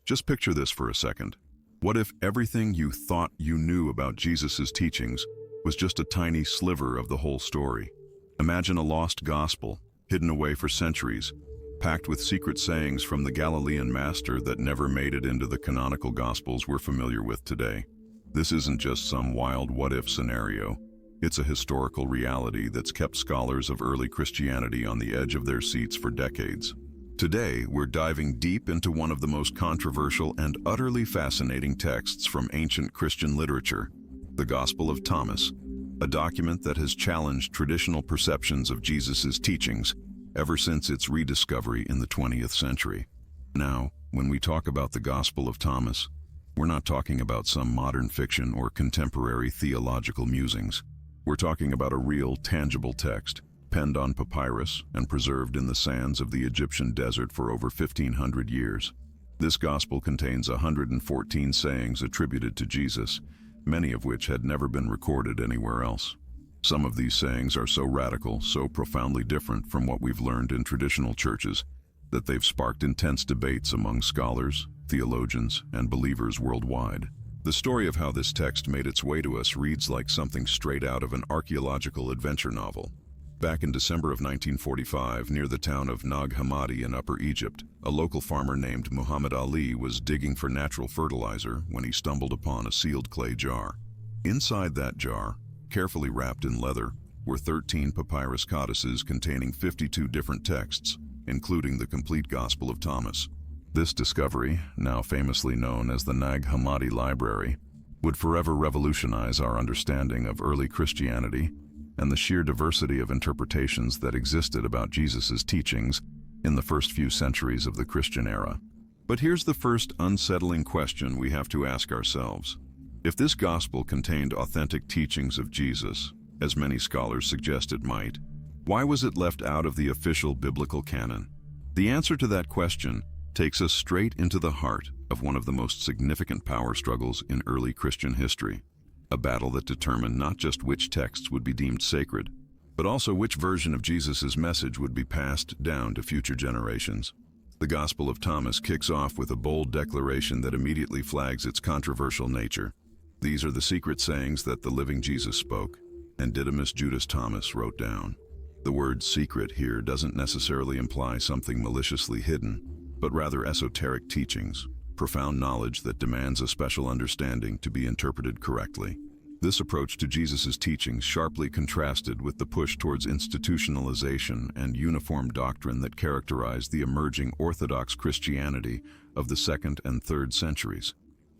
Just picture this for a second. What if everything you thought you knew about Jesus' teachings was just a tiny sliver of the whole story? Imagine a lost gospel, hidden away for centuries, packed with secret sayings from the Galilean master that never made it into the canonical gospels we're familiar with today. This isn't just some wild what-if scenario. It's a historical reality that's kept scholars of early Christianity on the edge of their seats for decades. Today, we're diving deep into one of the most controversial and utterly fascinating texts from ancient Christian literature, the Gospel of Thomas, a document that has challenged traditional perceptions of Jesus' teachings ever since its rediscovery in the 20th century. Now, when we talk about the Gospel of Thomas, we're not talking about some modern fiction or contemporary theological musings. We're talking about a real, tangible text, penned on papyrus and preserved in the sands of the Egyptian desert for over 1,500 years. This gospel contains 114 sayings attributed to Jesus, many of which had never been recorded anywhere else. Some of these sayings are so radical, so profoundly different from what we've learned in traditional churches, that they've sparked intense debates among scholars, theologians, and believers worldwide. The story of how this text made its way to us reads like something straight out of an archaeological adventure novel. Back in December of 1945, near the town of Nag Hammadi in Upper Egypt, a local farmer named Muhammad Ali was digging for natural fertilizer when he stumbled upon a sealed clay jar. Inside that jar, carefully wrapped in leather, were 13 papyrus codices containing 52 different texts, including the complete Gospel of Thomas. This discovery, now famously known as the Nag Hammadi Library, would forever revolutionize our understanding of early Christianity and the sheer diversity of interpretations that existed about Jesus' teachings in the first few centuries of the Christian era. But here's the first unsettling question we have to ask ourselves. If this gospel contained authentic teachings of Jesus, as many scholars suggest it might, why was it left out of the official biblical canon? The answer to that question takes us straight into the heart of one of the most significant power struggles in early Christian history. A battle that determined not just which texts would be deemed sacred, but also which version of Jesus' message would be passed down to future generations. The Gospel of Thomas kicks off with a bold declaration that immediately flags its controversial nature. These are the secret sayings that the living Jesus spoke, and Didymus Judas Thomas wrote down. The word secret here doesn't necessarily imply something maliciously hidden, but rather esoteric teachings, profound knowledge that demands a special understanding to be interpreted correctly. This approach to Jesus' teachings sharply contrasted with the push towards institutionalization and uniform doctrine that characterized the emerging Orthodox Christianity of the 2nd and 3rd centuries.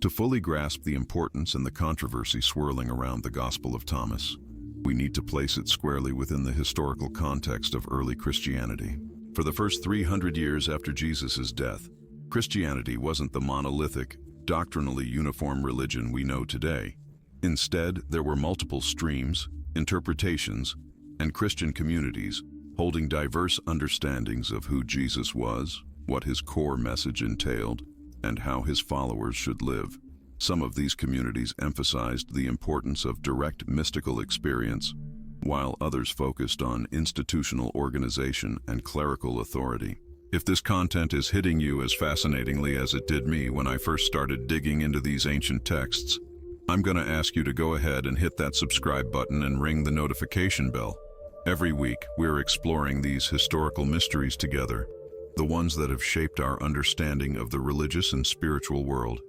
To fully grasp the importance and the controversy swirling around the Gospel of Thomas, we need to place it squarely within the historical context of early Christianity. For the first 300 years after Jesus' death, Christianity wasn't the monolithic, doctrinally uniform religion we know today. Instead, there were multiple streams, interpretations, and Christian communities holding diverse understandings of who Jesus was, what his core message entailed, and how his followers should live. Some of these communities emphasized the importance of direct mystical experience, while others focused on institutional organization and clerical authority. If this content is hitting you as fascinatingly as it did me when I first started digging into these ancient texts, I'm going to ask you to go ahead and hit that subscribe button and ring the notification bell. Every week, we're exploring these historical mysteries together, the ones that have shaped our understanding of the religious and spiritual world.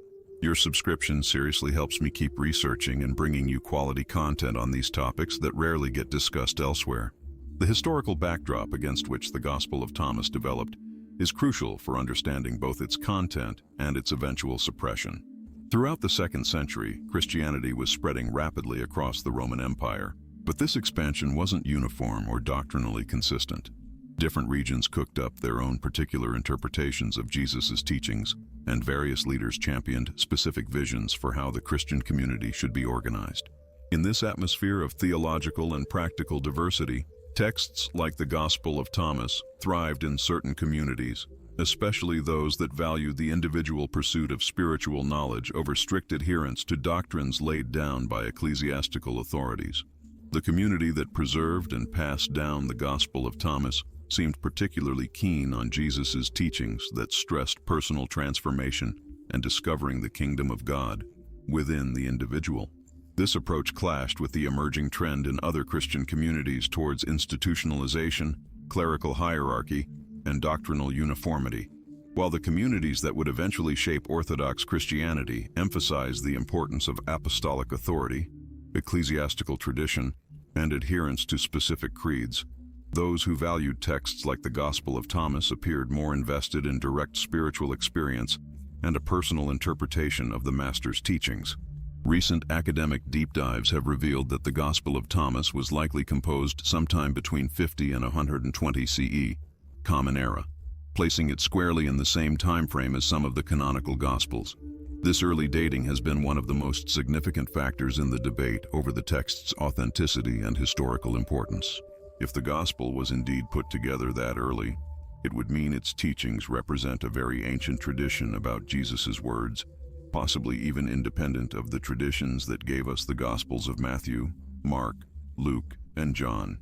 Your subscription seriously helps me keep researching and bringing you quality content on these topics that rarely get discussed elsewhere. The historical backdrop against which the Gospel of Thomas developed is crucial for understanding both its content and its eventual suppression. Throughout the 2nd century, Christianity was spreading rapidly across the Roman Empire, but this expansion wasn't uniform or doctrinally consistent. Different regions cooked up their own particular interpretations of Jesus' teachings, and various leaders championed specific visions for how the Christian community should be organized. In this atmosphere of theological and practical diversity, texts like the Gospel of Thomas thrived in certain communities, especially those that valued the individual pursuit of spiritual knowledge over strict adherence to doctrines laid down by ecclesiastical authorities. The community that preserved and passed down the Gospel of Thomas seemed particularly keen on Jesus' teachings that stressed personal transformation and discovering the kingdom of God within the individual. This approach clashed with the emerging trend in other Christian communities towards institutionalization, clerical hierarchy, and doctrinal uniformity. While the communities that would eventually shape Orthodox Christianity emphasized the importance of apostolic authority, ecclesiastical tradition, and adherence to specific creeds, those who valued texts like the Gospel of Thomas appeared more invested in direct spiritual experience and a personal interpretation of the Master's teachings. Recent academic deep dives have revealed that the Gospel of Thomas was likely composed sometime between 50 and 120 CE, Common Era, placing it squarely in the same time frame as some of the canonical Gospels. This early dating has been one of the most significant factors in the debate over the text's authenticity and historical importance. If the Gospel was indeed put together that early, it would mean its teachings represent a very ancient tradition about Jesus' words, possibly even independent of the traditions that gave us the Gospels of Matthew, Mark, Luke, and John.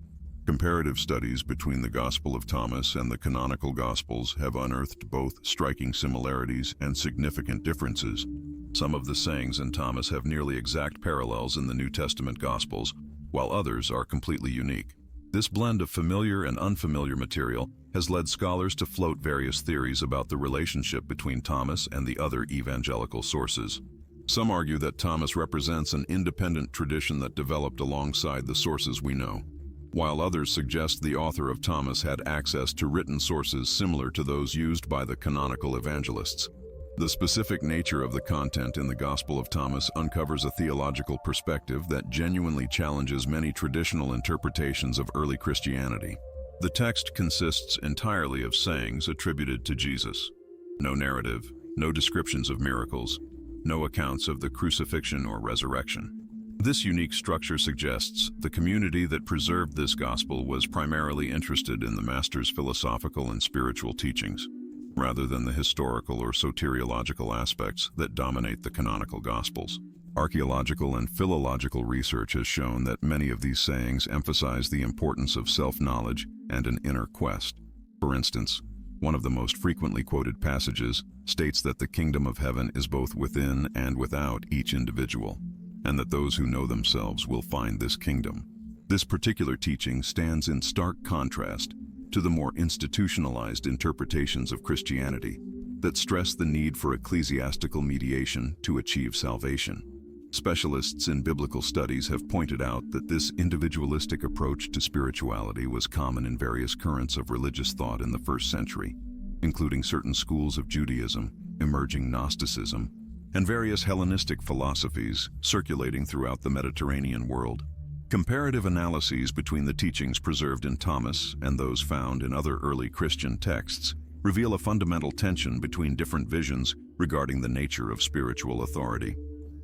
Comparative studies between the Gospel of Thomas and the canonical Gospels have unearthed both striking similarities and significant differences. Some of the sayings in Thomas have nearly exact parallels in the New Testament Gospels, while others are completely unique. This blend of familiar and unfamiliar material has led scholars to float various theories about the relationship between Thomas and the other evangelical sources. Some argue that Thomas represents an independent tradition that developed alongside the sources we know, while others suggest the author of Thomas had access to written sources similar to those used by the canonical evangelists. The specific nature of the content in the Gospel of Thomas uncovers a theological perspective that genuinely challenges many traditional interpretations of early Christianity. The text consists entirely of sayings attributed to Jesus. No narrative, no descriptions of miracles, no accounts of the crucifixion or resurrection. This unique structure suggests the community that preserved this gospel was primarily interested in the Master's philosophical and spiritual teachings, rather than the historical or soteriological aspects that dominate the canonical Gospels. Archaeological and philological research has shown that many of these sayings emphasize the importance of self-knowledge and an inner quest. For instance, one of the most frequently quoted passages states that the kingdom of heaven is both within and without each individual, and that those who know themselves will find this kingdom. This particular teaching stands in stark contrast to the more institutionalized interpretations of Christianity that stress the need for ecclesiastical mediation to achieve salvation. Specialists in biblical studies have pointed out that this individualistic approach to spirituality was common in various currents of religious thought in the first century, including certain schools of Judaism, emerging Gnosticism, and various Hellenistic philosophies circulating throughout the Mediterranean world. Comparative analyses between the teachings preserved in Thomas and those found in other early Christian texts reveal a fundamental tension between different visions regarding the nature of spiritual authority.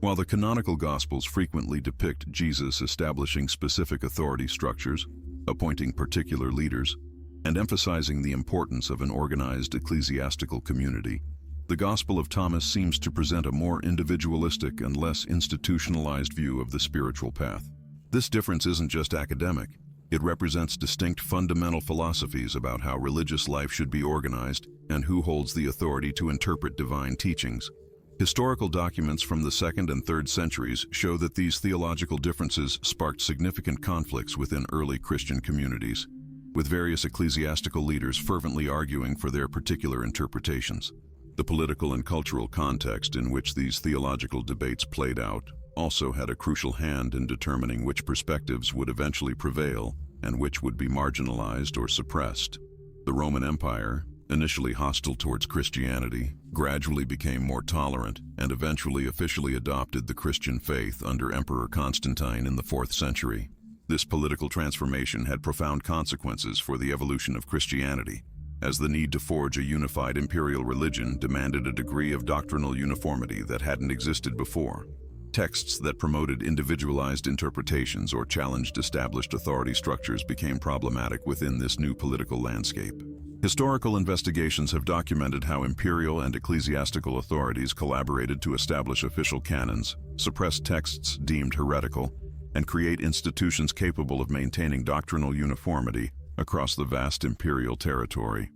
While the canonical Gospels frequently depict Jesus establishing specific authority structures, appointing particular leaders, and emphasizing the importance of an organized ecclesiastical community, the Gospel of Thomas seems to present a more individualistic and less institutionalized view of the spiritual path. This difference isn't just academic. It represents distinct fundamental philosophies about how religious life should be organized and who holds the authority to interpret divine teachings. Historical documents from the 2nd and 3rd centuries show that these theological differences sparked significant conflicts within early Christian communities, with various ecclesiastical leaders fervently arguing for their particular interpretations. The political and cultural context in which these theological debates played out also had a crucial hand in determining which perspectives would eventually prevail and which would be marginalized or suppressed. The Roman Empire, initially hostile towards Christianity, gradually became more tolerant and eventually officially adopted the Christian faith under Emperor Constantine in the 4th century. This political transformation had profound consequences for the evolution of Christianity, as the need to forge a unified imperial religion demanded a degree of doctrinal uniformity that hadn't existed before. Texts that promoted individualized interpretations or challenged established authority structures became problematic within this new political landscape. Historical investigations have documented how imperial and ecclesiastical authorities collaborated to establish official canons, suppress texts deemed heretical, and create institutions capable of maintaining doctrinal uniformity across the vast imperial territory.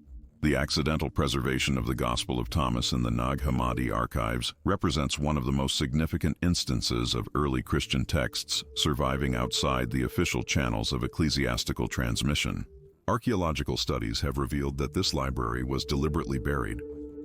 The accidental preservation of the Gospel of Thomas in the Nag Hammadi archives represents one of the most significant instances of early Christian texts surviving outside the official channels of ecclesiastical transmission. Archaeological studies have revealed that this library was deliberately buried,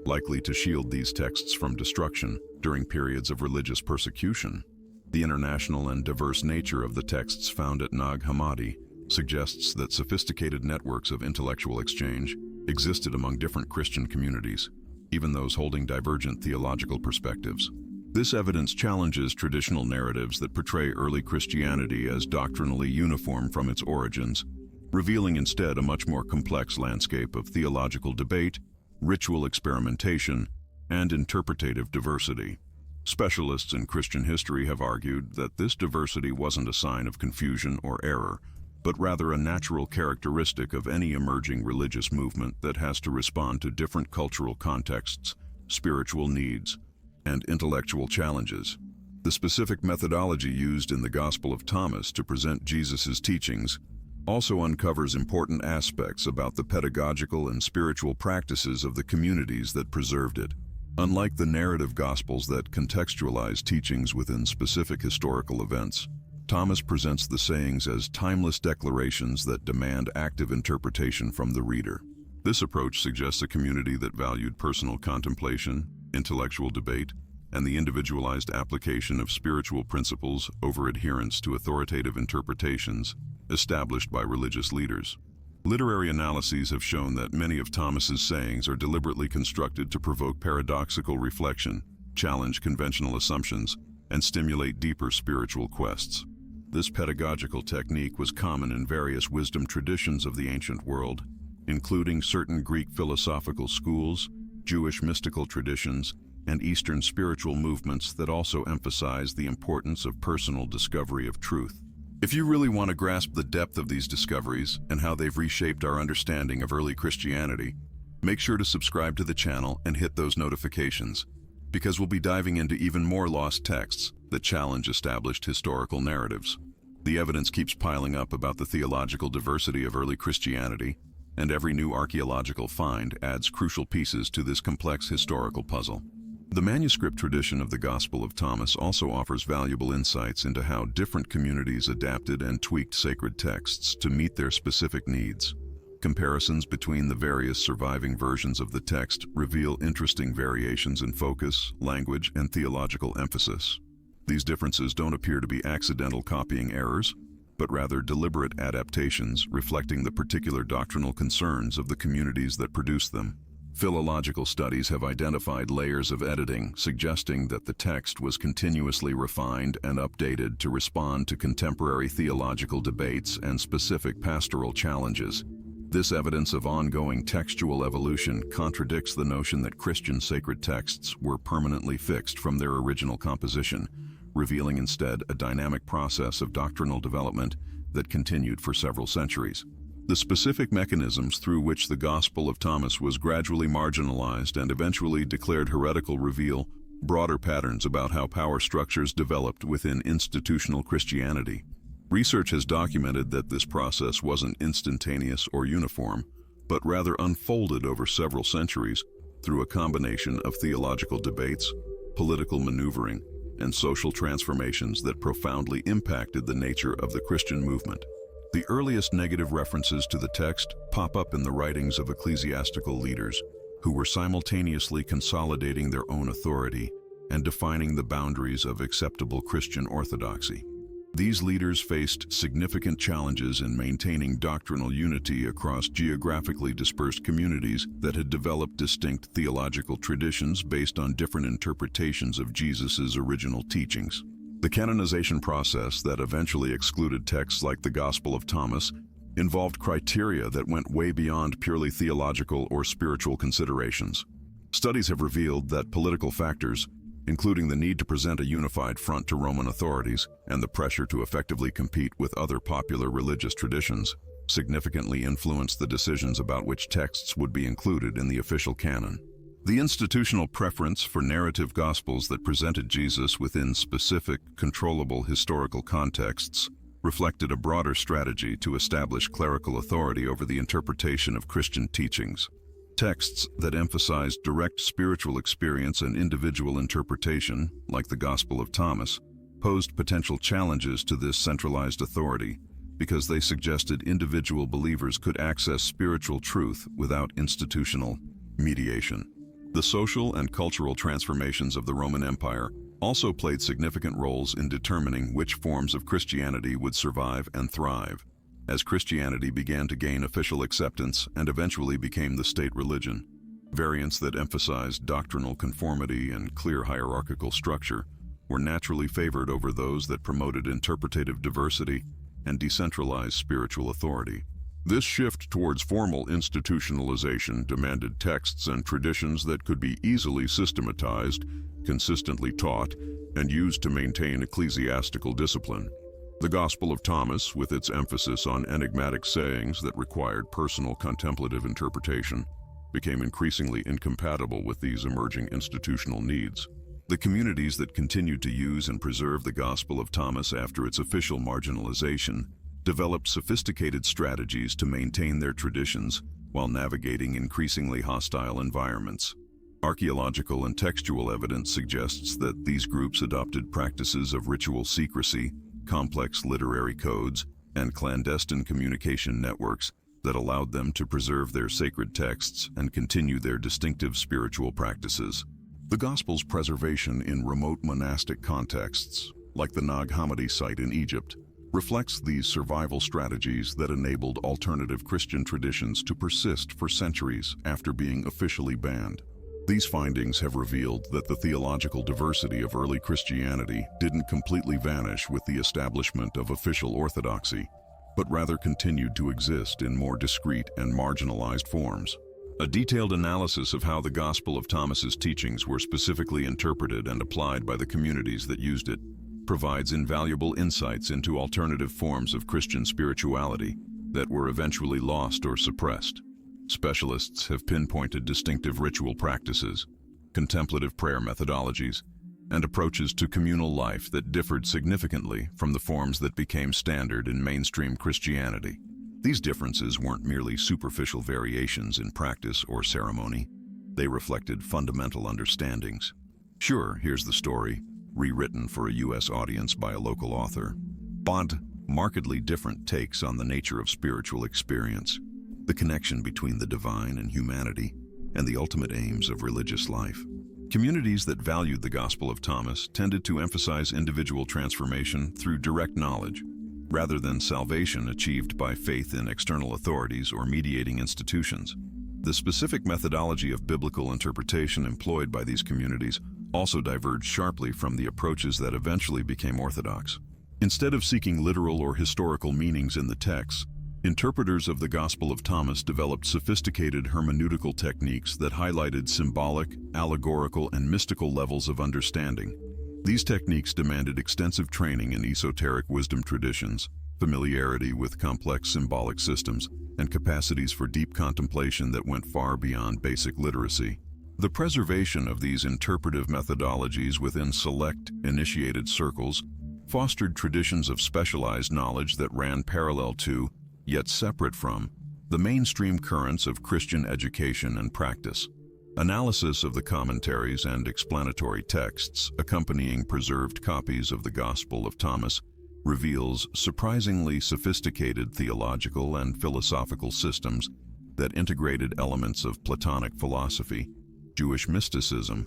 likely to shield these texts from destruction during periods of religious persecution. The international and diverse nature of the texts found at Nag Hammadi suggests that sophisticated networks of intellectual exchange existed among different Christian communities, even those holding divergent theological perspectives. This evidence challenges traditional narratives that portray early Christianity as doctrinally uniform from its origins, revealing instead a much more complex landscape of theological debate, ritual experimentation, and interpretative diversity. Specialists in Christian history have argued that this diversity wasn't a sign of confusion or error, but rather a natural characteristic of any emerging religious movement that has to respond to different cultural contexts, spiritual needs, and intellectual challenges. The specific methodology used in the Gospel of Thomas to present Jesus' teachings also uncovers important aspects about the pedagogical and spiritual practices of the communities that preserved it. Unlike the narrative Gospels that contextualize teachings within specific historical events, Thomas presents the sayings as timeless declarations that demand active interpretation from the reader. This approach suggests a community that valued personal contemplation, intellectual debate, and the individualized application of spiritual principles over adherence to authoritative interpretations established by religious leaders. Literary analyses have shown that many of Thomas's sayings are deliberately constructed to provoke paradoxical reflection, challenge conventional assumptions, and stimulate deeper spiritual quests. This pedagogical technique was common in various wisdom traditions of the ancient world, including certain Greek philosophical schools, Jewish mystical traditions, and Eastern spiritual movements that also emphasize the importance of personal discovery of truth. If you really want to grasp the depth of these discoveries and how they've reshaped our understanding of early Christianity, make sure to subscribe to the channel and hit those notifications, because we'll be diving into even more lost texts that challenge established historical narratives. The evidence keeps piling up about the theological diversity of early Christianity, and every new archaeological find adds crucial pieces to this complex historical puzzle. The manuscript tradition of the Gospel of Thomas also offers valuable insights into how different communities adapted and tweaked sacred texts to meet their specific needs. Comparisons between the various surviving versions of the text reveal interesting variations in focus, language, and theological emphasis. These differences don't appear to be accidental copying errors, but rather deliberate adaptations reflecting the particular doctrinal concerns of the communities that produced them. Philological studies have identified layers of editing, suggesting that the text was continuously refined and updated to respond to contemporary theological debates and specific pastoral challenges. This evidence of ongoing textual evolution contradicts the notion that Christian sacred texts were permanently fixed from their original composition, revealing instead a dynamic process of doctrinal development that continued for several centuries. The specific mechanisms through which the Gospel of Thomas was gradually marginalized and eventually declared heretical reveal broader patterns about how power structures developed within institutional Christianity. Research has documented that this process wasn't instantaneous or uniform, but rather unfolded over several centuries through a combination of theological debates, political maneuvering, and social transformations that profoundly impacted the nature of the Christian movement. The earliest negative references to the text pop up in the writings of ecclesiastical leaders who were simultaneously consolidating their own authority and defining the boundaries of acceptable Christian orthodoxy. These leaders faced significant challenges in maintaining doctrinal unity across geographically dispersed communities that had developed distinct theological traditions based on different interpretations of Jesus' original teachings. The canonization process that eventually excluded texts like the Gospel of Thomas involved criteria that went way beyond purely theological or spiritual considerations. Studies have revealed that political factors, including the need to present a unified front to Roman authorities and the pressure to effectively compete with other popular religious traditions, significantly influenced the decisions about which texts would be included in the official canon. The institutional preference for narrative gospels that presented Jesus within specific, controllable historical contexts reflected a broader strategy to establish clerical authority over the interpretation of Christian teachings. Texts that emphasized direct spiritual experience and individual interpretation, like the Gospel of Thomas, posed potential challenges to this centralized authority because they suggested individual believers could access spiritual truth without institutional mediation. The social and cultural transformations of the Roman Empire also played significant roles in determining which forms of Christianity would survive and thrive. As Christianity began to gain official acceptance and eventually became the state religion, variants that emphasized doctrinal conformity and clear hierarchical structure were naturally favored over those that promoted interpretative diversity and decentralized spiritual authority. This shift towards formal institutionalization demanded texts and traditions that could be easily systematized, consistently taught, and used to maintain ecclesiastical discipline. The Gospel of Thomas, with its emphasis on enigmatic sayings that required personal contemplative interpretation, became increasingly incompatible with these emerging institutional needs. The communities that continued to use and preserve the Gospel of Thomas after its official marginalization developed sophisticated strategies to maintain their traditions while navigating increasingly hostile environments. Archaeological and textual evidence suggests that these groups adopted practices of ritual secrecy, complex literary codes, and clandestine communication networks that allowed them to preserve their sacred texts and continue their distinctive spiritual practices. The Gospel's preservation in remote monastic contexts, like the Nag Hammadi site in Egypt, reflects these survival strategies that enabled alternative Christian traditions to persist for centuries after being officially banned. These findings have revealed that the theological diversity of early Christianity didn't completely vanish with the establishment of official orthodoxy, but rather continued to exist in more discrete and marginalized forms. A detailed analysis of how the Gospel of Thomas's teachings were specifically interpreted and applied by the communities that used it provides invaluable insights into alternative forms of Christian spirituality that were eventually lost or suppressed. Specialists have pinpointed distinctive ritual practices, contemplative prayer methodologies, and approaches to communal life that differed significantly from the forms that became standard in mainstream Christianity. These differences weren't merely superficial variations in practice or ceremony. They reflected fundamental understandings. Sure, here's the story, rewritten for a U.S. audience by a local author, but markedly different takes on the nature of spiritual experience, the connection between the divine and humanity, and the ultimate aims of religious life. Communities that valued the Gospel of Thomas tended to emphasize individual transformation through direct knowledge, rather than salvation achieved by faith in external authorities or mediating institutions. The specific methodology of biblical interpretation employed by these communities also diverged sharply from the approaches that eventually became orthodox. Instead of seeking literal or historical meanings in the texts, interpreters of the Gospel of Thomas developed sophisticated hermeneutical techniques that highlighted symbolic, allegorical, and mystical levels of understanding. These techniques demanded extensive training in esoteric wisdom traditions, familiarity with complex symbolic systems, and capacities for deep contemplation that went far beyond basic literacy. The preservation of these interpretive methodologies within select, initiated circles fostered traditions of specialized knowledge that ran parallel to, yet separate from, the mainstream currents of Christian education and practice. Analysis of the commentaries and explanatory texts accompanying preserved copies of the Gospel of Thomas reveals surprisingly sophisticated theological and philosophical systems that integrated elements of Platonic philosophy, Jewish mysticism,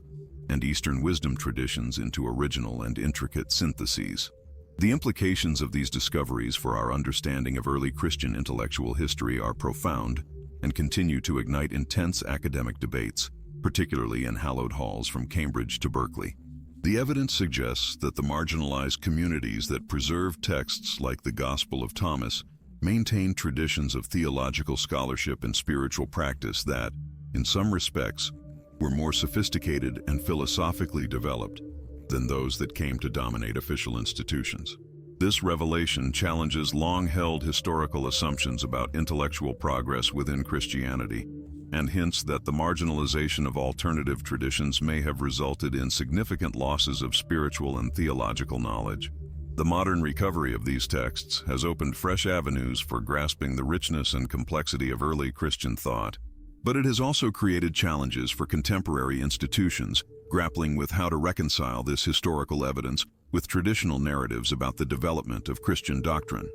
and Eastern wisdom traditions into original and intricate syntheses. The implications of these discoveries for our understanding of early Christian intellectual history are profound and continue to ignite intense academic debates, particularly in hallowed halls from Cambridge to Berkeley. The evidence suggests that the marginalized communities that preserved texts like the Gospel of Thomas maintained traditions of theological scholarship and spiritual practice that, in some respects, were more sophisticated and philosophically developed than those that came to dominate official institutions. This revelation challenges long-held historical assumptions about intellectual progress within Christianity and hints that the marginalization of alternative traditions may have resulted in significant losses of spiritual and theological knowledge. The modern recovery of these texts has opened fresh avenues for grasping the richness and complexity of early Christian thought, But it has also created challenges for contemporary institutions, grappling with how to reconcile this historical evidence with traditional narratives about the development of Christian doctrine.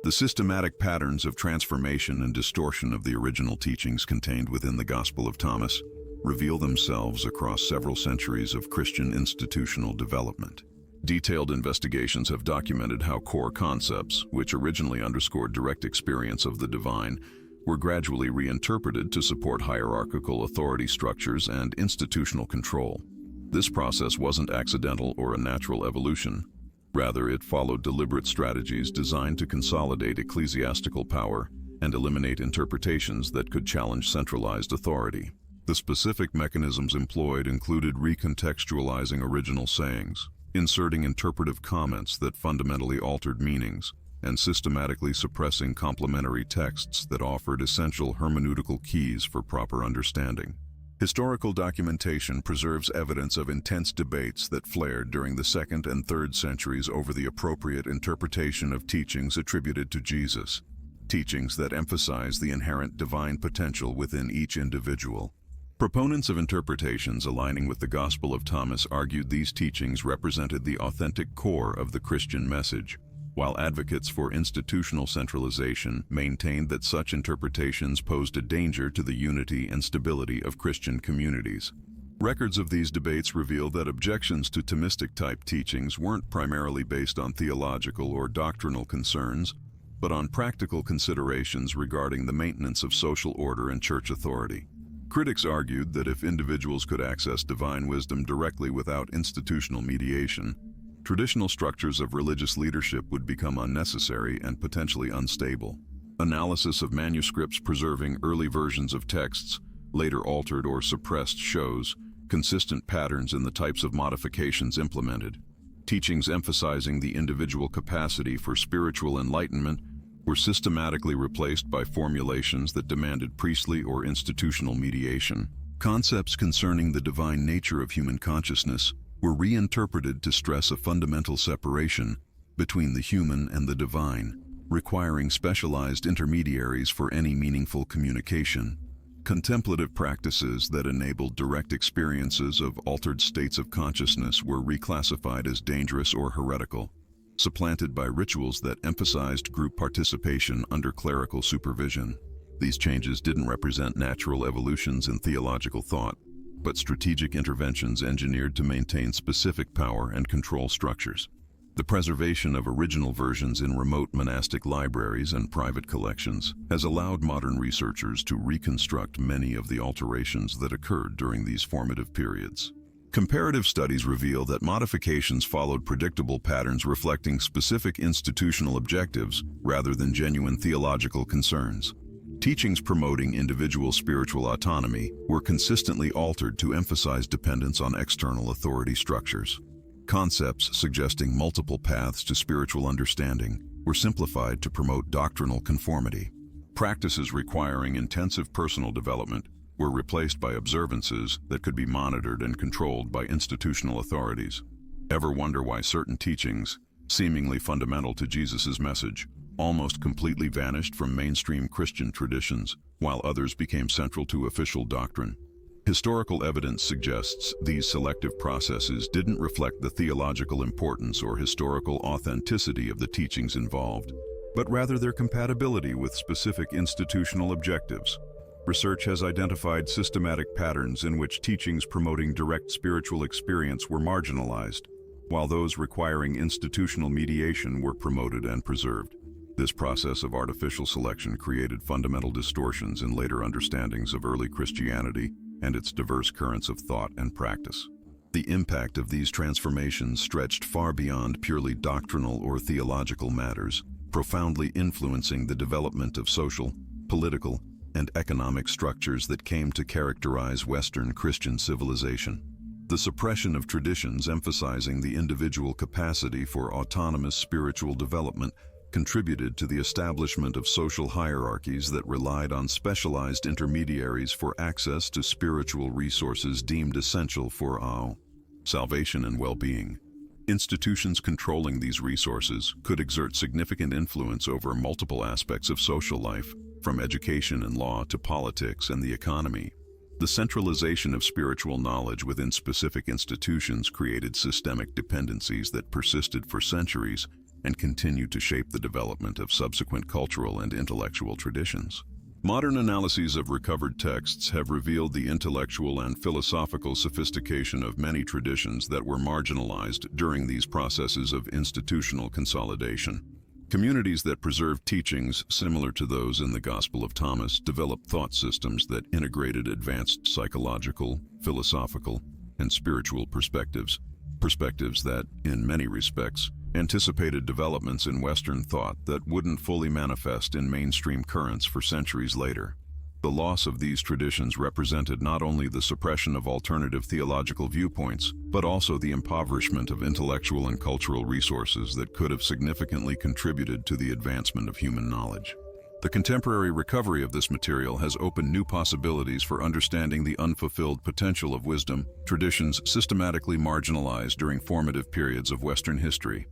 The systematic patterns of transformation and distortion of the original teachings contained within the Gospel of Thomas reveal themselves across several centuries of Christian institutional development. Detailed investigations have documented how core concepts, which originally underscored direct experience of the divine, were gradually reinterpreted to support hierarchical authority structures and institutional control. This process wasn't accidental or a natural evolution. Rather, it followed deliberate strategies designed to consolidate ecclesiastical power and eliminate interpretations that could challenge centralized authority. The specific mechanisms employed included recontextualizing original sayings, inserting interpretive comments that fundamentally altered meanings, and systematically suppressing complementary texts that offered essential hermeneutical keys for proper understanding. Historical documentation preserves evidence of intense debates that flared during the 2nd and 3rd centuries over the appropriate interpretation of teachings attributed to Jesus, teachings that emphasize the inherent divine potential within each individual. Proponents of interpretations aligning with the Gospel of Thomas argued these teachings represented the authentic core of the Christian message, while advocates for institutional centralization maintained that such interpretations posed a danger to the unity and stability of Christian communities. Records of these debates reveal that objections to Thomistic-type teachings weren't primarily based on theological or doctrinal concerns, but on practical considerations regarding the maintenance of social order and church authority. Critics argued that if individuals could access divine wisdom directly without institutional mediation, traditional structures of religious leadership would become unnecessary and potentially unstable. Analysis of manuscripts preserving early versions of texts, later altered or suppressed, shows consistent patterns in the types of modifications implemented. Teachings emphasizing the individual capacity for spiritual enlightenment were systematically replaced by formulations that demanded priestly or institutional mediation. Concepts concerning the divine nature of human consciousness were reinterpreted to stress a fundamental separation between the human and the divine, requiring specialized intermediaries for any meaningful communication. Contemplative practices that enabled direct experiences of altered states of consciousness were reclassified as dangerous or heretical, supplanted by rituals that emphasized group participation under clerical supervision. These changes didn't represent natural evolutions in theological thought, but strategic interventions engineered to maintain specific power and control structures. The preservation of original versions in remote monastic libraries and private collections has allowed modern researchers to reconstruct many of the alterations that occurred during these formative periods. Comparative studies reveal that modifications followed predictable patterns reflecting specific institutional objectives rather than genuine theological concerns. Teachings promoting individual spiritual autonomy were consistently altered to emphasize dependence on external authority structures. Concepts suggesting multiple paths to spiritual understanding were simplified to promote doctrinal conformity. Practices requiring intensive personal development were replaced by observances that could be monitored and controlled by institutional authorities. Ever wonder why certain teachings, seemingly fundamental to Jesus' message, almost completely vanished from mainstream Christian traditions, while others became central to official doctrine? Historical evidence suggests these selective processes didn't reflect the theological importance or historical authenticity of the teachings involved, but rather their compatibility with specific institutional objectives. Research has identified systematic patterns in which teachings promoting direct spiritual experience were marginalized, while those requiring institutional mediation were promoted and preserved. This process of artificial selection created fundamental distortions in later understandings of early Christianity and its diverse currents of thought and practice. The impact of these transformations stretched far beyond purely doctrinal or theological matters, profoundly influencing the development of social, political, and economic structures that came to characterize Western Christian civilization. The suppression of traditions emphasizing the individual capacity for autonomous spiritual development contributed to the establishment of social hierarchies that relied on specialized intermediaries for access to spiritual resources deemed essential for our salvation and well-being. Institutions controlling these resources could exert significant influence over multiple aspects of social life, from education and law to politics and the economy. The centralization of spiritual knowledge within specific institutions created systemic dependencies that persisted for centuries and continued to shape the development of subsequent cultural and intellectual traditions. Modern analyses of recovered texts have revealed the intellectual and philosophical sophistication of many traditions that were marginalized during these processes of institutional consolidation. Communities that preserved teachings similar to those in the Gospel of Thomas developed thought systems that integrated advanced psychological, philosophical, and spiritual perspectives that, in many respects, anticipated developments in Western thought that wouldn't fully manifest in mainstream currents for centuries later. The loss of these traditions represented not only the suppression of alternative theological viewpoints, but also the impoverishment of intellectual and cultural resources that could have significantly contributed to the advancement of human knowledge. The contemporary recovery of this material has opened new possibilities for understanding the unfulfilled potential of wisdom, traditions systematically marginalized during formative periods of Western history.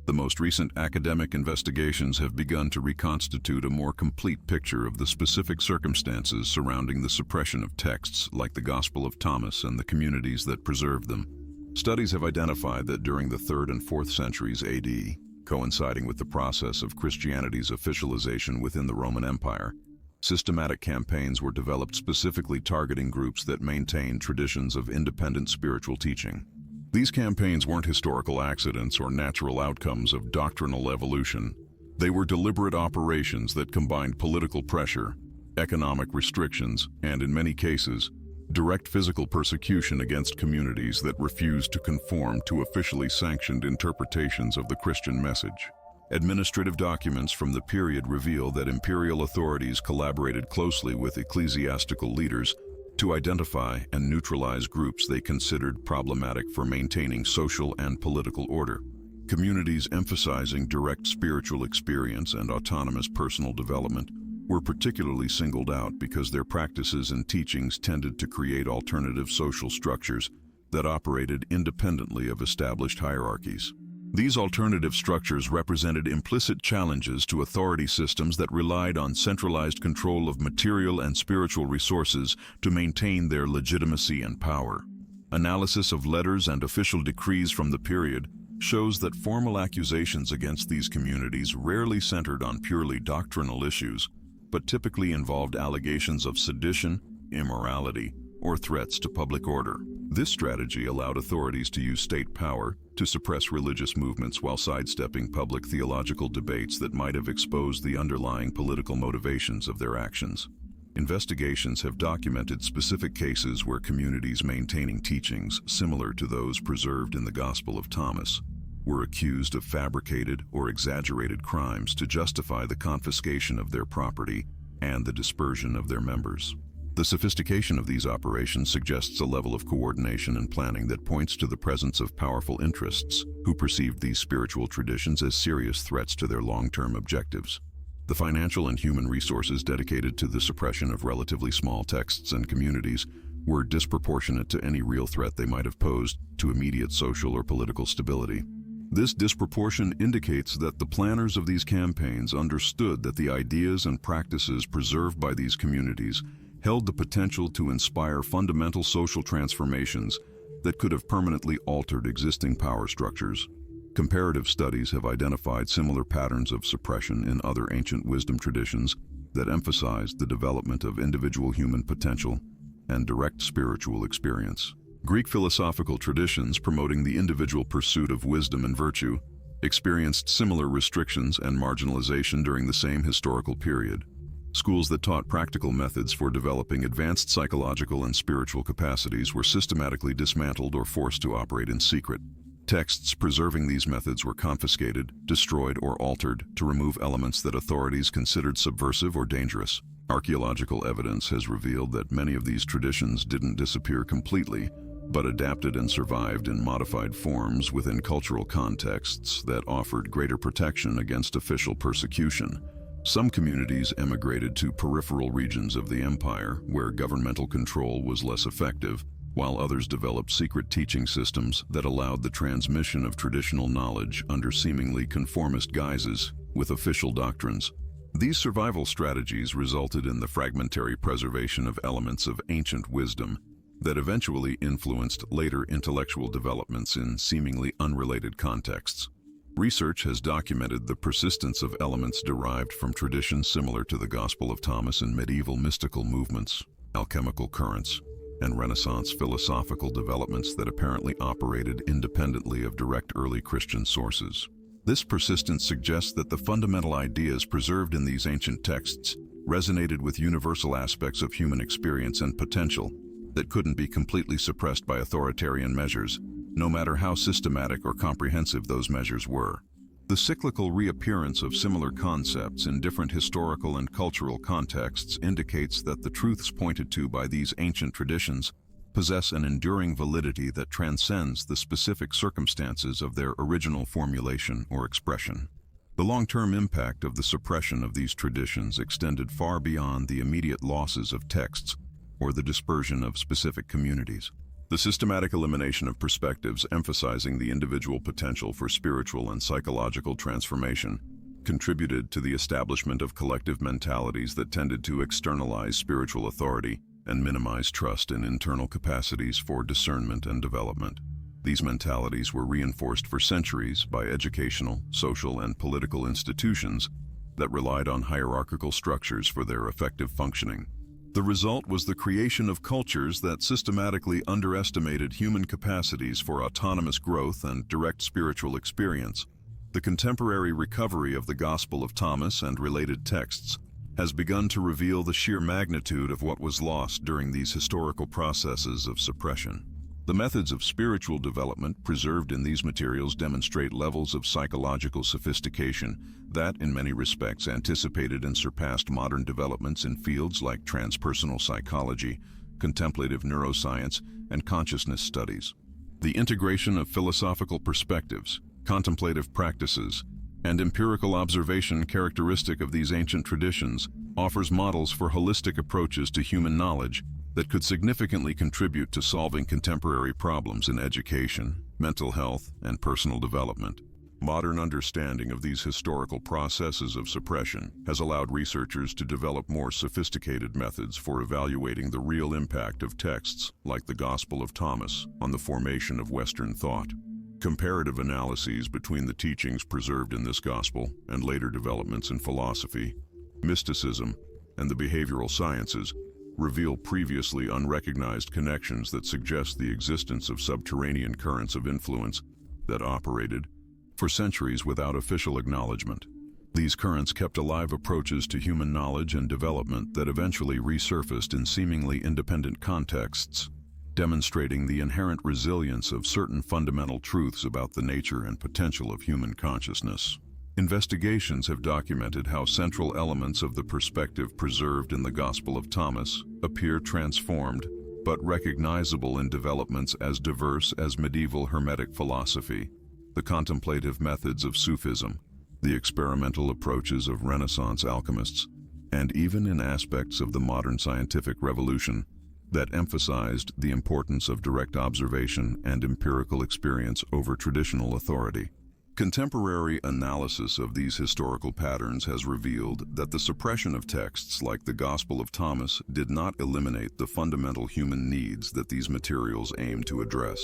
The most recent academic investigations have begun to reconstitute a more complete picture of the specific circumstances surrounding the suppression of texts like the Gospel of Thomas and the communities that preserved them. Studies have identified that during the 3rd and 4th centuries AD, coinciding with the process of Christianity's officialization within the Roman Empire, systematic campaigns were developed specifically targeting groups that maintained traditions of independent spiritual teaching. These campaigns weren't historical accidents or natural outcomes of doctrinal evolution. They were deliberate operations that combined political pressure, economic restrictions, and in many cases, direct physical persecution against communities that refused to conform to officially sanctioned interpretations of the Christian message. Administrative documents from the period reveal that imperial authorities collaborated closely with ecclesiastical leaders to identify and neutralize groups they considered problematic for maintaining social and political order. Communities emphasizing direct spiritual experience and autonomous personal development were particularly singled out because their practices and teachings tended to create alternative social structures that operated independently of established hierarchies. These alternative structures represented implicit challenges to authority systems that relied on centralized control of material and spiritual resources to maintain their legitimacy and power. Analysis of letters and official decrees from the period shows that formal accusations against these communities rarely centered on purely doctrinal issues, but typically involved allegations of sedition, immorality, or threats to public order. This strategy allowed authorities to use state power to suppress religious movements while sidestepping public theological debates that might have exposed the underlying political motivations of their actions. Investigations have documented specific cases where communities maintaining teachings similar to those preserved in the Gospel of Thomas were accused of fabricated or exaggerated crimes to justify the confiscation of their property and the dispersion of their members. The sophistication of these operations suggests a level of coordination and planning that points to the presence of powerful interests who perceived these spiritual traditions as serious threats to their long-term objectives. The financial and human resources dedicated to the suppression of relatively small texts and communities were disproportionate to any real threat they might have posed to immediate social or political stability. This disproportion indicates that the planners of these campaigns understood that the ideas and practices preserved by these communities held the potential to inspire fundamental social transformations that could have permanently altered existing power structures. Comparative studies have identified similar patterns of suppression in other ancient wisdom traditions that emphasized the development of individual human potential and direct spiritual experience. Greek philosophical traditions promoting the individual pursuit of wisdom and virtue experienced similar restrictions and marginalization during the same historical period. Schools that taught practical methods for developing advanced psychological and spiritual capacities were systematically dismantled or forced to operate in secret. Texts preserving these methods were confiscated, destroyed, or altered to remove elements that authorities considered subversive or dangerous. Archaeological evidence has revealed that many of these traditions didn't disappear completely, but adapted and survived in modified forms within cultural contexts that offered greater protection against official persecution. Some communities emigrated to peripheral regions of the empire where governmental control was less effective, while others developed secret teaching systems that allowed the transmission of traditional knowledge under seemingly conformist guises with official doctrines. These survival strategies resulted in the fragmentary preservation of elements of ancient wisdom that eventually influenced later intellectual developments in seemingly unrelated contexts. Research has documented the persistence of elements derived from traditions similar to the Gospel of Thomas in medieval mystical movements, alchemical currents, and Renaissance philosophical developments that apparently operated independently of direct early Christian sources. This persistence suggests that the fundamental ideas preserved in these ancient texts resonated with universal aspects of human experience and potential that couldn't be completely suppressed by authoritarian measures, no matter how systematic or comprehensive those measures were. The cyclical reappearance of similar concepts in different historical and cultural contexts indicates that the truths pointed to by these ancient traditions possess an enduring validity that transcends the specific circumstances of their original formulation or expression. The long-term impact of the suppression of these traditions extended far beyond the immediate losses of texts or the dispersion of specific communities. The systematic elimination of perspectives emphasizing the individual potential for spiritual and psychological transformation contributed to the establishment of collective mentalities that tended to externalize spiritual authority and minimize trust in internal capacities for discernment and development. These mentalities were reinforced for centuries by educational, social, and political institutions that relied on hierarchical structures for their effective functioning. The result was the creation of cultures that systematically underestimated human capacities for autonomous growth and direct spiritual experience. The contemporary recovery of the Gospel of Thomas and related texts has begun to reveal the sheer magnitude of what was lost during these historical processes of suppression. The methods of spiritual development preserved in these materials demonstrate levels of psychological sophistication that, in many respects, anticipated and surpassed modern developments in fields like transpersonal psychology, contemplative neuroscience, and consciousness studies. The integration of philosophical perspectives, contemplative practices, and empirical observation characteristic of these ancient traditions offers models for holistic approaches to human knowledge that could significantly contribute to solving contemporary problems in education, mental health, and personal development. Modern understanding of these historical processes of suppression has allowed researchers to develop more sophisticated methods for evaluating the real impact of texts like the Gospel of Thomas on the formation of Western thought. Comparative analyses between the teachings preserved in this gospel and later developments in philosophy, mysticism, and the behavioral sciences reveal previously unrecognized connections that suggest the existence of subterranean currents of influence that operated for centuries without official acknowledgement. These currents kept alive approaches to human knowledge and development that eventually resurfaced in seemingly independent contexts, demonstrating the inherent resilience of certain fundamental truths about the nature and potential of human consciousness. Investigations have documented how central elements of the perspective preserved in the Gospel of Thomas appear transformed, but recognizable in developments as diverse as medieval Hermetic philosophy, the contemplative methods of Sufism, the experimental approaches of Renaissance alchemists, and even in aspects of the modern scientific revolution that emphasized the importance of direct observation and empirical experience over traditional authority. Contemporary analysis of these historical patterns has revealed that the suppression of texts like the Gospel of Thomas did not eliminate the fundamental human needs that these materials aim to address.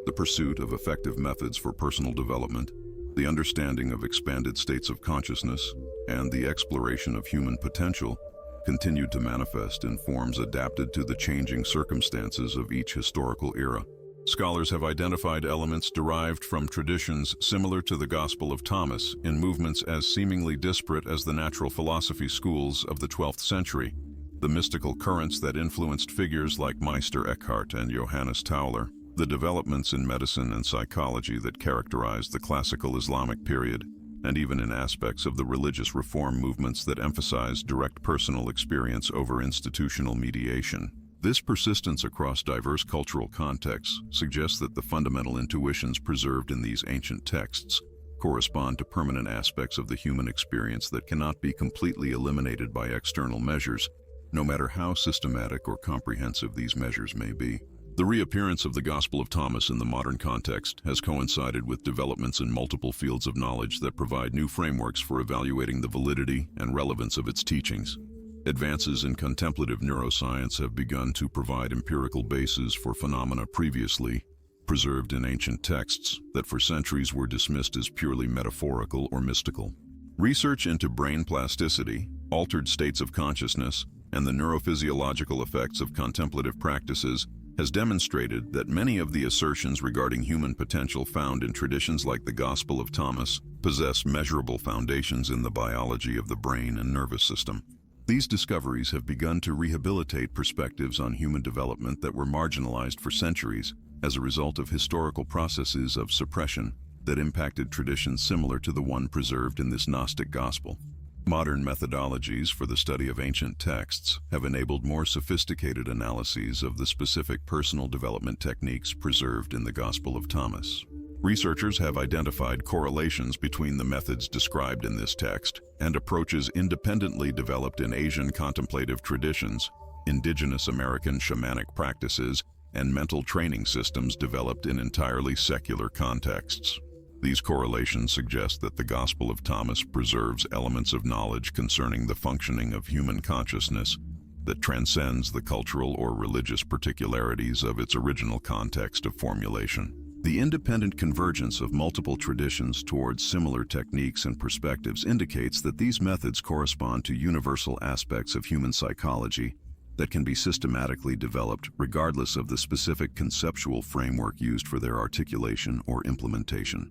The pursuit of effective methods for personal development, the understanding of expanded states of consciousness, and the exploration of human potential continued to manifest in forms adapted to the changing circumstances of each historical era. Scholars have identified elements derived from traditions similar to the Gospel of Thomas in movements as seemingly disparate as the natural philosophy schools of the 12th century, the mystical currents that influenced figures like Meister Eckhart and Johannes Tauler, the developments in medicine and psychology that characterized the classical Islamic period, and even in aspects of the religious reform movements that emphasized direct personal experience over institutional mediation. This persistence across diverse cultural contexts suggests that the fundamental intuitions preserved in these ancient texts correspond to permanent aspects of the human experience that cannot be completely eliminated by external measures, no matter how systematic or comprehensive these measures may be. The reappearance of the Gospel of Thomas in the modern context has coincided with developments in multiple fields of knowledge that provide new frameworks for evaluating the validity and relevance of its teachings. Advances in contemplative neuroscience have begun to provide empirical bases for phenomena previously preserved in ancient texts that for centuries were dismissed as purely metaphorical or mystical. Research into brain plasticity, altered states of consciousness, and the neurophysiological effects of contemplative practices has demonstrated that many of the assertions regarding human potential found in traditions like the Gospel of Thomas possess measurable foundations in the biology of the brain and nervous system. These discoveries have begun to rehabilitate perspectives on human development that were marginalized for centuries as a result of historical processes of suppression that impacted traditions similar to the one preserved in this Gnostic gospel. Modern methodologies for the study of ancient texts have enabled more sophisticated analyses of the specific personal development techniques preserved in the Gospel of Thomas. Researchers have identified correlations between the methods described in this text and approaches independently developed in Asian contemplative traditions, indigenous American shamanic practices, and mental training systems developed in entirely secular contexts. These correlations suggest that the Gospel of Thomas preserves elements of knowledge concerning the functioning of human consciousness that transcends the cultural or religious particularities of its original context of formulation. The independent convergence of multiple traditions towards similar techniques and perspectives indicates that these methods correspond to universal aspects of human psychology that can be systematically developed regardless of the specific conceptual framework used for their articulation or implementation.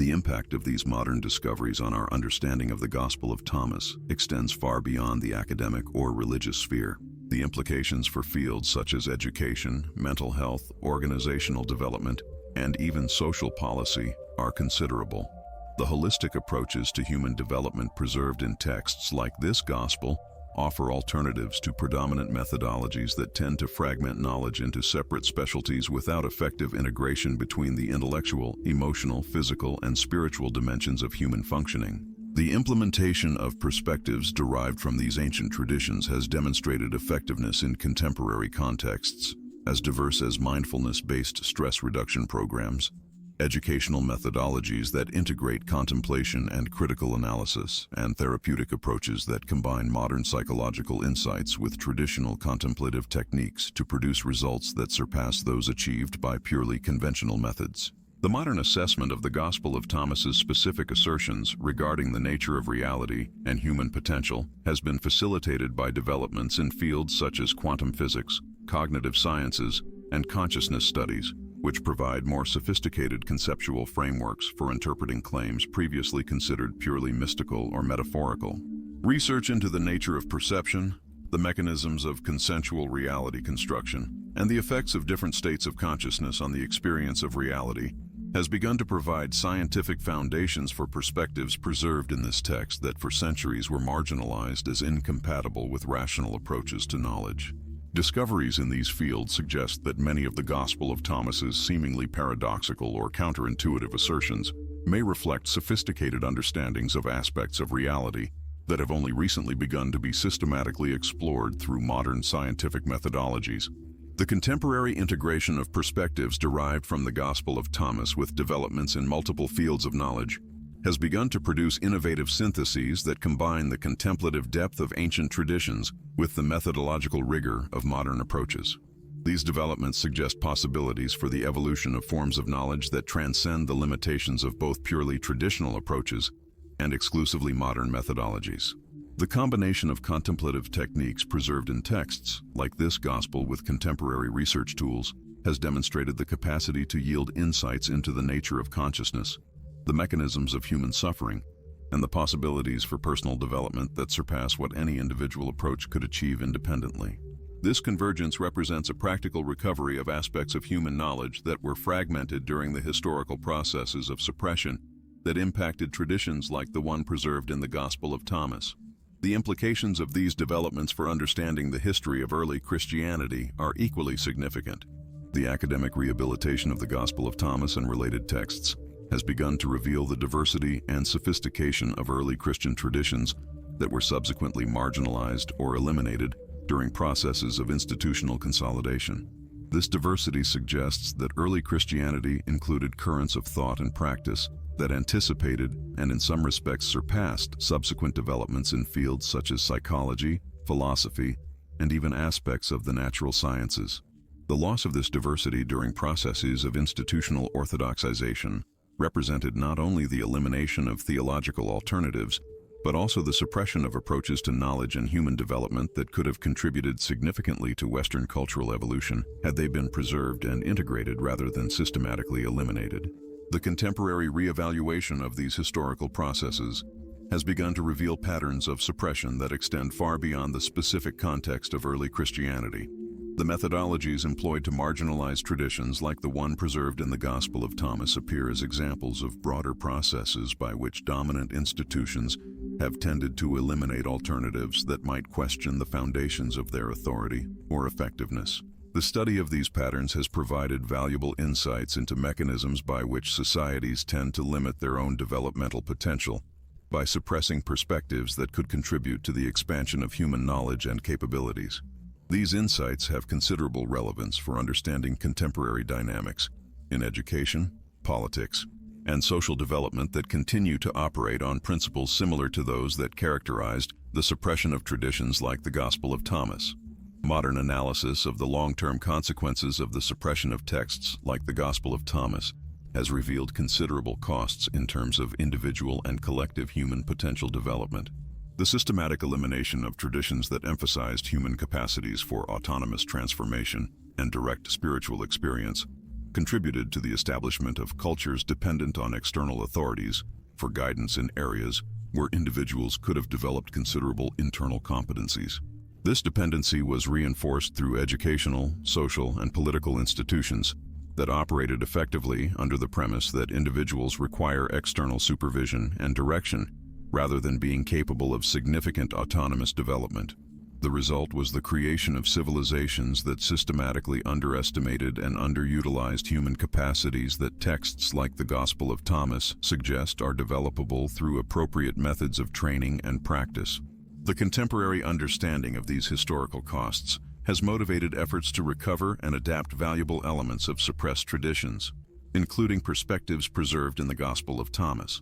The impact of these modern discoveries on our understanding of the Gospel of Thomas extends far beyond the academic or religious sphere. The implications for fields such as education, mental health, organizational development, and even social policy are considerable. The holistic approaches to human development preserved in texts like this Gospel offer alternatives to predominant methodologies that tend to fragment knowledge into separate specialties without effective integration between the intellectual, emotional, physical, and spiritual dimensions of human functioning. The implementation of perspectives derived from these ancient traditions has demonstrated effectiveness in contemporary contexts, as diverse as mindfulness-based stress reduction programs, educational methodologies that integrate contemplation and critical analysis, and therapeutic approaches that combine modern psychological insights with traditional contemplative techniques to produce results that surpass those achieved by purely conventional methods. The modern assessment of the Gospel of Thomas's specific assertions regarding the nature of reality and human potential has been facilitated by developments in fields such as quantum physics, cognitive sciences, and consciousness studies, which provide more sophisticated conceptual frameworks for interpreting claims previously considered purely mystical or metaphorical. Research into the nature of perception, the mechanisms of consensual reality construction, and the effects of different states of consciousness on the experience of reality has begun to provide scientific foundations for perspectives preserved in this text that for centuries were marginalized as incompatible with rational approaches to knowledge. Discoveries in these fields suggest that many of the Gospel of Thomas's seemingly paradoxical or counterintuitive assertions may reflect sophisticated understandings of aspects of reality that have only recently begun to be systematically explored through modern scientific methodologies. The contemporary integration of perspectives derived from the Gospel of Thomas with developments in multiple fields of knowledge has begun to produce innovative syntheses that combine the contemplative depth of ancient traditions with the methodological rigor of modern approaches. These developments suggest possibilities for the evolution of forms of knowledge that transcend the limitations of both purely traditional approaches and exclusively modern methodologies. The combination of contemplative techniques preserved in texts, like this Gospel with contemporary research tools, has demonstrated the capacity to yield insights into the nature of consciousness, the mechanisms of human suffering, and the possibilities for personal development that surpass what any individual approach could achieve independently. This convergence represents a practical recovery of aspects of human knowledge that were fragmented during the historical processes of suppression that impacted traditions like the one preserved in the Gospel of Thomas. The implications of these developments for understanding the history of early Christianity are equally significant. The academic rehabilitation of the Gospel of Thomas and related texts has begun to reveal the diversity and sophistication of early Christian traditions that were subsequently marginalized or eliminated during processes of institutional consolidation. This diversity suggests that early Christianity included currents of thought and practice that anticipated and in some respects surpassed subsequent developments in fields such as psychology, philosophy, and even aspects of the natural sciences. The loss of this diversity during processes of institutional orthodoxization represented not only the elimination of theological alternatives, but also the suppression of approaches to knowledge and human development that could have contributed significantly to Western cultural evolution had they been preserved and integrated rather than systematically eliminated. The contemporary reevaluation of these historical processes has begun to reveal patterns of suppression that extend far beyond the specific context of early Christianity. The methodologies employed to marginalize traditions like the one preserved in the Gospel of Thomas appear as examples of broader processes by which dominant institutions have tended to eliminate alternatives that might question the foundations of their authority or effectiveness. The study of these patterns has provided valuable insights into mechanisms by which societies tend to limit their own developmental potential by suppressing perspectives that could contribute to the expansion of human knowledge and capabilities. These insights have considerable relevance for understanding contemporary dynamics in education, politics, and social development that continue to operate on principles similar to those that characterized the suppression of traditions like the Gospel of Thomas. Modern analysis of the long-term consequences of the suppression of texts like the Gospel of Thomas has revealed considerable costs in terms of individual and collective human potential development. The systematic elimination of traditions that emphasized human capacities for autonomous transformation and direct spiritual experience contributed to the establishment of cultures dependent on external authorities for guidance in areas where individuals could have developed considerable internal competencies. This dependency was reinforced through educational, social, and political institutions that operated effectively under the premise that individuals require external supervision and direction rather than being capable of significant autonomous development. The result was the creation of civilizations that systematically underestimated and underutilized human capacities that texts like the Gospel of Thomas suggest are developable through appropriate methods of training and practice. The contemporary understanding of these historical costs has motivated efforts to recover and adapt valuable elements of suppressed traditions, including perspectives preserved in the Gospel of Thomas.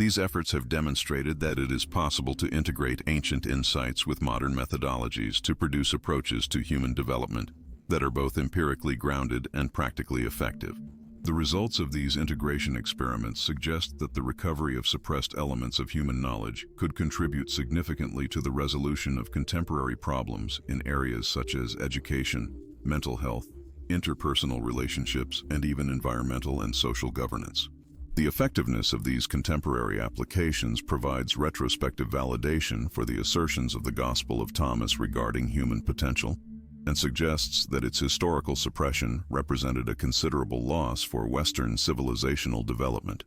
These efforts have demonstrated that it is possible to integrate ancient insights with modern methodologies to produce approaches to human development that are both empirically grounded and practically effective. The results of these integration experiments suggest that the recovery of suppressed elements of human knowledge could contribute significantly to the resolution of contemporary problems in areas such as education, mental health, interpersonal relationships, and even environmental and social governance. The effectiveness of these contemporary applications provides retrospective validation for the assertions of the Gospel of Thomas regarding human potential, and suggests that its historical suppression represented a considerable loss for Western civilizational development.